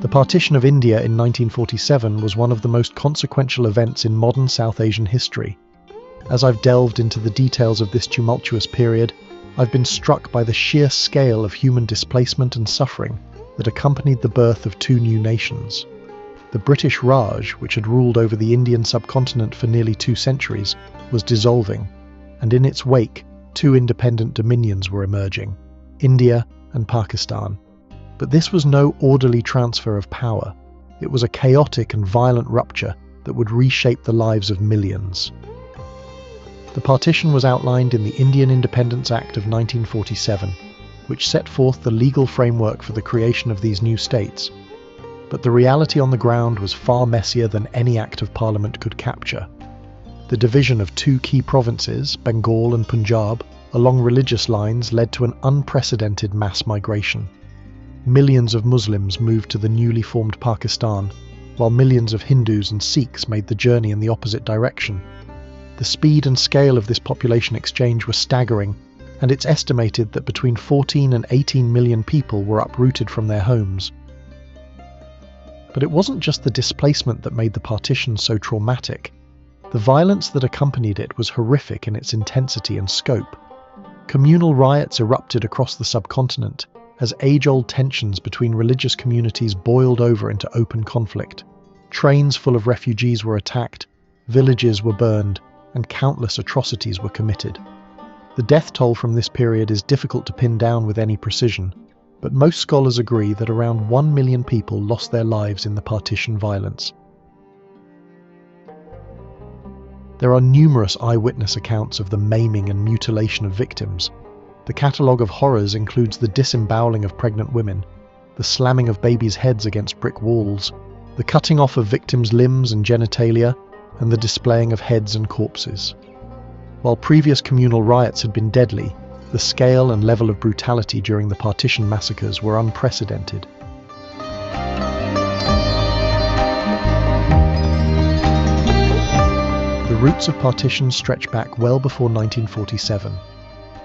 The partition of India in 1947 was one of the most consequential events in modern South Asian history. As I've delved into the details of this tumultuous period, I've been struck by the sheer scale of human displacement and suffering that accompanied the birth of two new nations. The British Raj, which had ruled over the Indian subcontinent for nearly 2 centuries, was dissolving, and in its wake, two independent dominions were emerging, India and Pakistan. But this was no orderly transfer of power. It was a chaotic and violent rupture that would reshape the lives of millions. The partition was outlined in the Indian Independence Act of 1947, which set forth the legal framework for the creation of these new states. But the reality on the ground was far messier than any act of parliament could capture. The division of two key provinces, Bengal and Punjab, along religious lines led to an unprecedented mass migration. Millions of Muslims moved to the newly formed Pakistan, while millions of Hindus and Sikhs made the journey in the opposite direction. The speed and scale of this population exchange were staggering, and it's estimated that between 14 and 18 million people were uprooted from their homes. But it wasn't just the displacement that made the partition so traumatic. The violence that accompanied it was horrific in its intensity and scope. Communal riots erupted across the subcontinent as age-old tensions between religious communities boiled over into open conflict. Trains full of refugees were attacked, villages were burned, and countless atrocities were committed. The death toll from this period is difficult to pin down with any precision, but most scholars agree that around 1 million people lost their lives in the partition violence. There are numerous eyewitness accounts of the maiming and mutilation of victims. The catalogue of horrors includes the disemboweling of pregnant women, the slamming of babies' heads against brick walls, the cutting off of victims' limbs and genitalia, and the displaying of heads and corpses. While previous communal riots had been deadly, the scale and level of brutality during the partition massacres were unprecedented. The roots of partition stretch back well before 1947.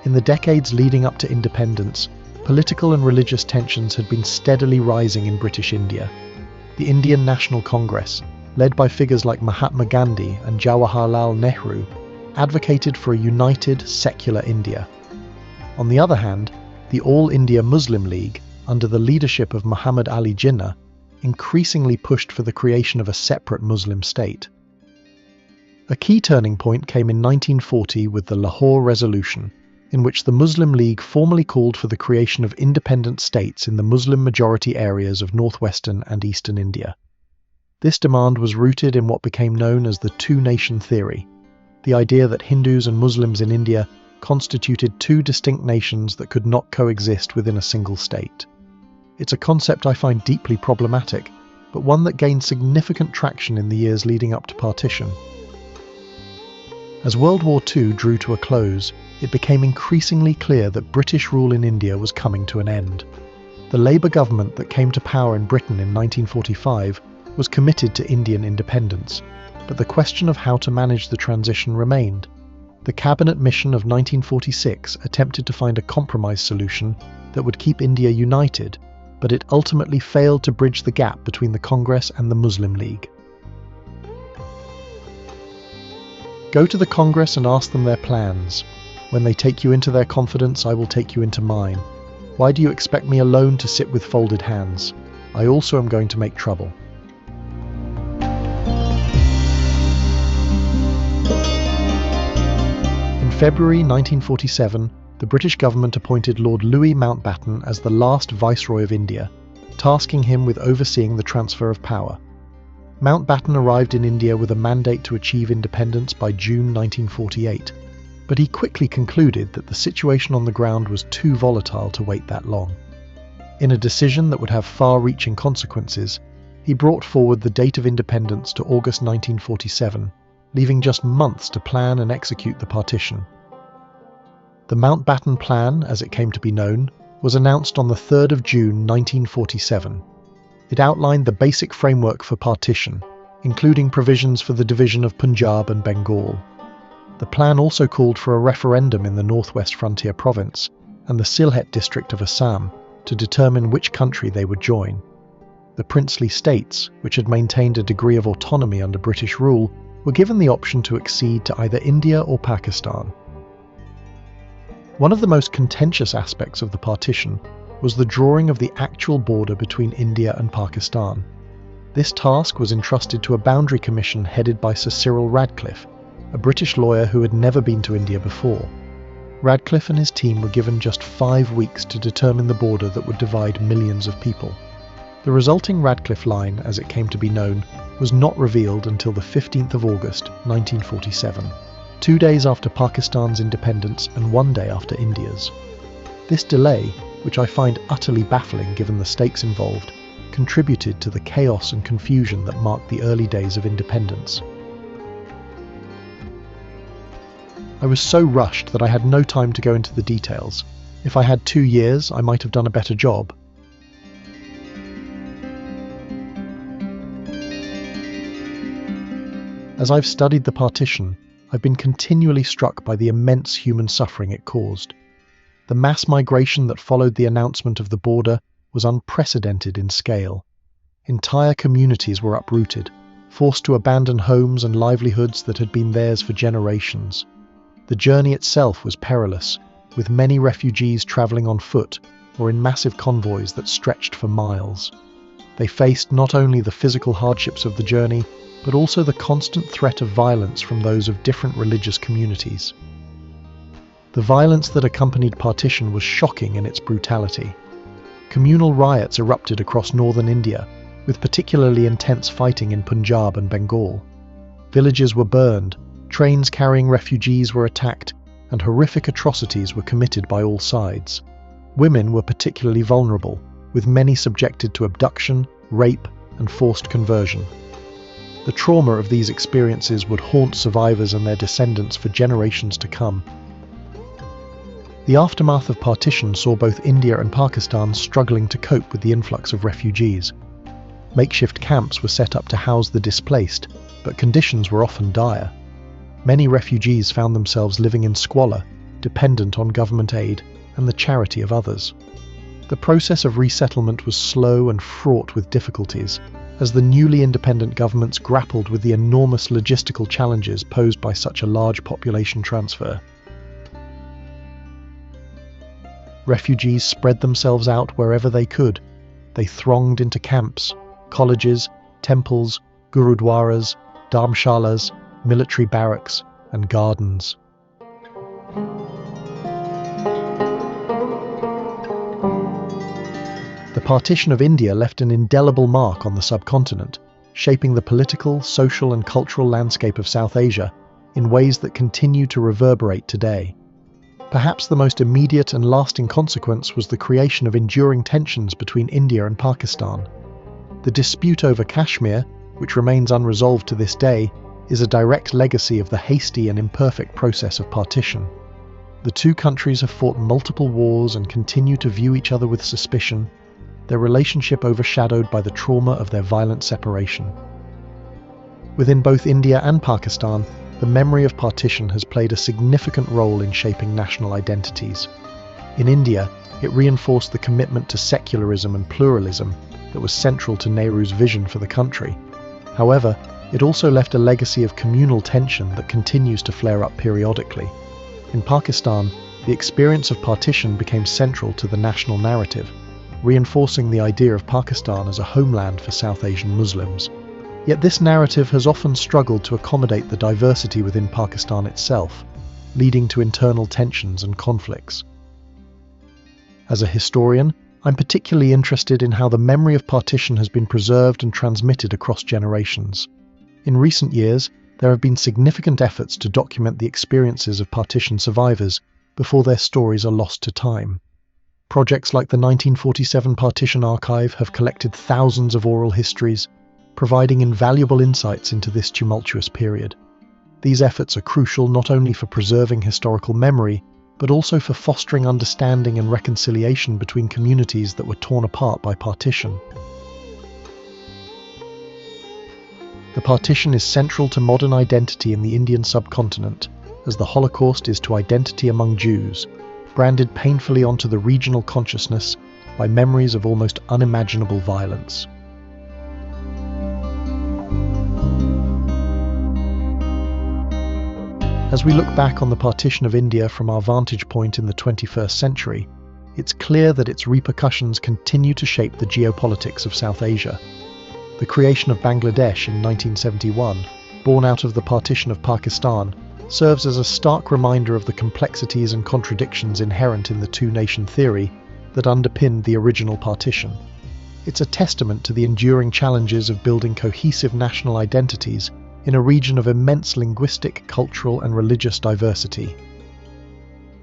In the decades leading up to independence, political and religious tensions had been steadily rising in British India. The Indian National Congress, led by figures like Mahatma Gandhi and Jawaharlal Nehru, advocated for a united, secular India. On the other hand, the All India Muslim League, under the leadership of Muhammad Ali Jinnah, increasingly pushed for the creation of a separate Muslim state. A key turning point came in 1940 with the Lahore Resolution, in which the Muslim League formally called for the creation of independent states in the Muslim-majority areas of northwestern and eastern India. This demand was rooted in what became known as the two-nation theory, the idea that Hindus and Muslims in India constituted two distinct nations that could not coexist within a single state. It's a concept I find deeply problematic, but one that gained significant traction in the years leading up to partition. As World War II drew to a close, it became increasingly clear that British rule in India was coming to an end. The Labour government that came to power in Britain in 1945 was committed to Indian independence, but the question of how to manage the transition remained. The Cabinet Mission of 1946 attempted to find a compromise solution that would keep India united, but it ultimately failed to bridge the gap between the Congress and the Muslim League. Go to the Congress and ask them their plans. When they take you into their confidence, I will take you into mine. Why do you expect me alone to sit with folded hands? I also am going to make trouble. In February 1947, the British government appointed Lord Louis Mountbatten as the last Viceroy of India, tasking him with overseeing the transfer of power. Mountbatten arrived in India with a mandate to achieve independence by June 1948, but he quickly concluded that the situation on the ground was too volatile to wait that long. In a decision that would have far-reaching consequences, he brought forward the date of independence to August 1947, leaving just months to plan and execute the partition. The Mountbatten Plan, as it came to be known, was announced on the 3rd of June 1947. It outlined the basic framework for partition, including provisions for the division of Punjab and Bengal. The plan also called for a referendum in the northwest frontier province and the Sylhet district of Assam to determine which country they would join. The princely states, which had maintained a degree of autonomy under British rule, were given the option to accede to either India or Pakistan. One of the most contentious aspects of the partition was the drawing of the actual border between India and Pakistan. This task was entrusted to a boundary commission headed by Sir Cyril Radcliffe, a British lawyer who had never been to India before. Radcliffe and his team were given just 5 weeks to determine the border that would divide millions of people. The resulting Radcliffe Line, as it came to be known, was not revealed until the 15th of August, 1947, 2 days after Pakistan's independence and 1 day after India's. This delay, which I find utterly baffling given the stakes involved, contributed to the chaos and confusion that marked the early days of independence. I was so rushed that I had no time to go into the details. If I had 2 years, I might have done a better job. As I've studied the partition, I've been continually struck by the immense human suffering it caused. The mass migration that followed the announcement of the border was unprecedented in scale. Entire communities were uprooted, forced to abandon homes and livelihoods that had been theirs for generations. The journey itself was perilous, with many refugees travelling on foot or in massive convoys that stretched for miles. They faced not only the physical hardships of the journey, but also the constant threat of violence from those of different religious communities. The violence that accompanied partition was shocking in its brutality. Communal riots erupted across northern India, with particularly intense fighting in Punjab and Bengal. Villages were burned, trains carrying refugees were attacked, and horrific atrocities were committed by all sides. Women were particularly vulnerable, with many subjected to abduction, rape, and forced conversion. The trauma of these experiences would haunt survivors and their descendants for generations to come. The aftermath of partition saw both India and Pakistan struggling to cope with the influx of refugees. Makeshift camps were set up to house the displaced, but conditions were often dire. Many refugees found themselves living in squalor, dependent on government aid and the charity of others. The process of resettlement was slow and fraught with difficulties, as the newly independent governments grappled with the enormous logistical challenges posed by such a large population transfer. Refugees spread themselves out wherever they could. They thronged into camps, colleges, temples, gurudwaras, dharmshalas, military barracks, and gardens. The partition of India left an indelible mark on the subcontinent, shaping the political, social, and cultural landscape of South Asia in ways that continue to reverberate today. Perhaps the most immediate and lasting consequence was the creation of enduring tensions between India and Pakistan. The dispute over Kashmir, which remains unresolved to this day, is a direct legacy of the hasty and imperfect process of partition. The two countries have fought multiple wars and continue to view each other with suspicion, their relationship overshadowed by the trauma of their violent separation. Within both India and Pakistan, the memory of partition has played a significant role in shaping national identities. In India, it reinforced the commitment to secularism and pluralism that was central to Nehru's vision for the country. However, it also left a legacy of communal tension that continues to flare up periodically. In Pakistan, the experience of partition became central to the national narrative, reinforcing the idea of Pakistan as a homeland for South Asian Muslims. Yet this narrative has often struggled to accommodate the diversity within Pakistan itself, leading to internal tensions and conflicts. As a historian, I'm particularly interested in how the memory of partition has been preserved and transmitted across generations. In recent years, there have been significant efforts to document the experiences of partition survivors before their stories are lost to time. Projects like the 1947 Partition Archive have collected thousands of oral histories, providing invaluable insights into this tumultuous period. These efforts are crucial not only for preserving historical memory, but also for fostering understanding and reconciliation between communities that were torn apart by partition. The partition is central to modern identity in the Indian subcontinent, as the Holocaust is to identity among Jews, branded painfully onto the regional consciousness by memories of almost unimaginable violence. As we look back on the partition of India from our vantage point in the 21st century, it's clear that its repercussions continue to shape the geopolitics of South Asia. The creation of Bangladesh in 1971, born out of the partition of Pakistan, serves as a stark reminder of the complexities and contradictions inherent in the two-nation theory that underpinned the original partition. It's a testament to the enduring challenges of building cohesive national identities in a region of immense linguistic, cultural, and religious diversity.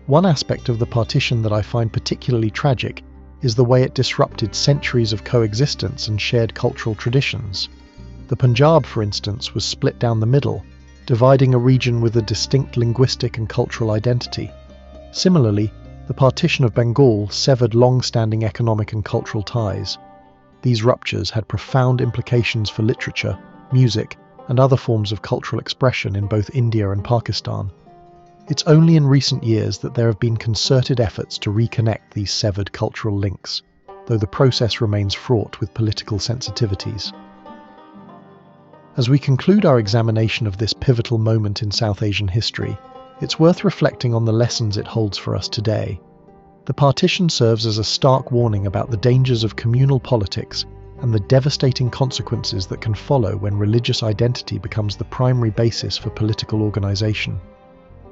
One aspect of the partition that I find particularly tragic is the way it disrupted centuries of coexistence and shared cultural traditions. The Punjab, for instance, was split down the middle, dividing a region with a distinct linguistic and cultural identity. Similarly, the partition of Bengal severed long-standing economic and cultural ties. These ruptures had profound implications for literature, music, and other forms of cultural expression in both India and Pakistan. It's only in recent years that there have been concerted efforts to reconnect these severed cultural links, though the process remains fraught with political sensitivities. As we conclude our examination of this pivotal moment in South Asian history, it's worth reflecting on the lessons it holds for us today. The partition serves as a stark warning about the dangers of communal politics and the devastating consequences that can follow when religious identity becomes the primary basis for political organization.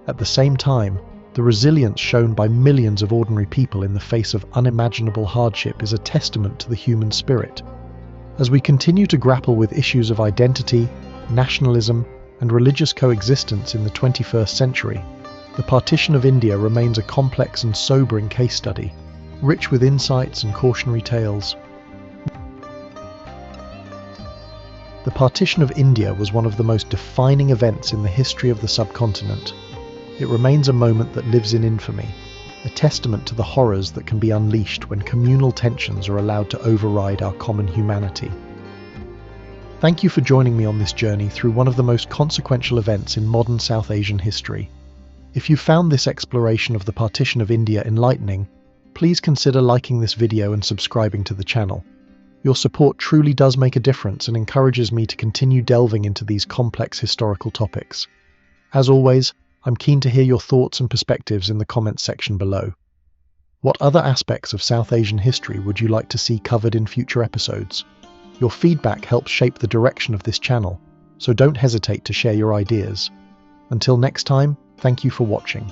At the same time, the resilience shown by millions of ordinary people in the face of unimaginable hardship is a testament to the human spirit. As we continue to grapple with issues of identity, nationalism, and religious coexistence in the 21st century, the partition of India remains a complex and sobering case study, rich with insights and cautionary tales. The partition of India was one of the most defining events in the history of the subcontinent. It remains a moment that lives in infamy, a testament to the horrors that can be unleashed when communal tensions are allowed to override our common humanity. Thank you for joining me on this journey through one of the most consequential events in modern South Asian history. If you found this exploration of the partition of India enlightening, please consider liking this video and subscribing to the channel. Your support truly does make a difference and encourages me to continue delving into these complex historical topics. As always, I'm keen to hear your thoughts and perspectives in the comments section below. What other aspects of South Asian history would you like to see covered in future episodes? Your feedback helps shape the direction of this channel, so don't hesitate to share your ideas. Until next time, thank you for watching.